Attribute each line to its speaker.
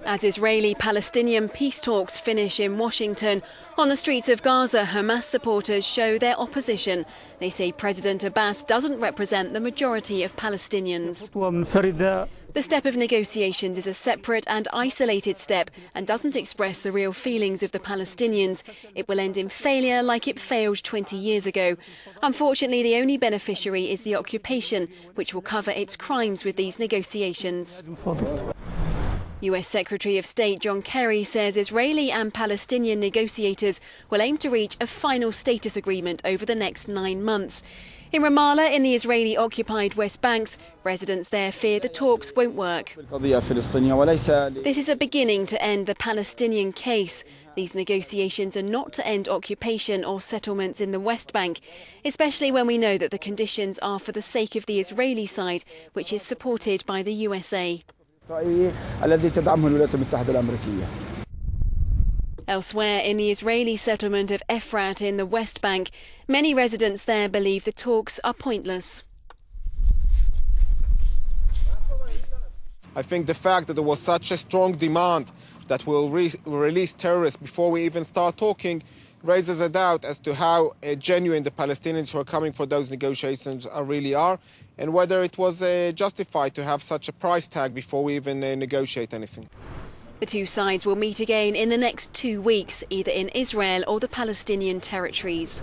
Speaker 1: As Israeli-Palestinian peace talks finish in Washington, on the streets of Gaza, Hamas supporters show their opposition. They say President Abbas doesn't represent the majority of Palestinians. The step of negotiations is a separate and isolated step and doesn't express the real feelings of the Palestinians. It will end in failure like it failed 20 years ago. Unfortunately, the only beneficiary is the occupation, which will cover its crimes with these negotiations. US Secretary of State John Kerry says Israeli and Palestinian negotiators will aim to reach a final status agreement over the next 9 months. In Ramallah, in the Israeli-occupied West Bank, residents there fear the talks won't work. This is a beginning to end the Palestinian case. These negotiations are not to end occupation or settlements in the West Bank, especially when we know that the conditions are for the sake of the Israeli side, which is supported by the USA. Elsewhere, in the Israeli settlement of Efrat in the West Bank, many residents there believe the talks are pointless.
Speaker 2: I think the fact that there was such a strong demand that we'll release terrorists before we even start talking raises a doubt as to how genuine the Palestinians who are coming for those negotiations really are, and whether it was justified to have such a price tag before we even negotiate anything.
Speaker 1: The two sides will meet again in the next 2 weeks, either in Israel or the Palestinian territories.